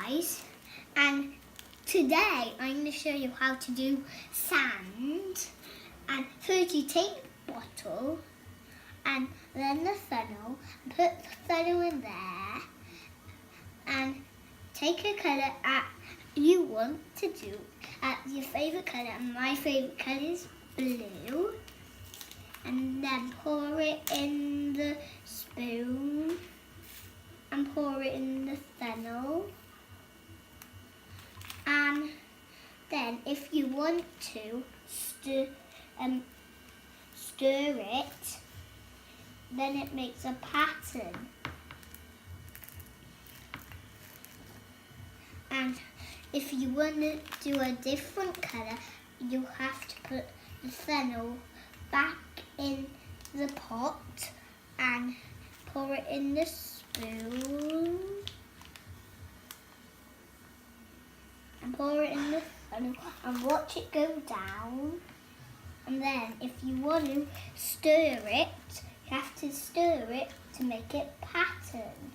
guys, and today I'm going to show you how to do sand. And first you take the bottle and then the funnel, and put the funnel in there and take a colour that you want to do at your favourite colour, and my favourite colour is blue, and then pour it in the spoon and pour it in the funnel. And then if you want to stir it, then it makes a pattern. And if you want to do a different colour, you have to put the funnel back in the pot and pour it in the spoon and pour it in the funnel and watch it go down. And then if you want to stir it, you have to stir it to make it pattern.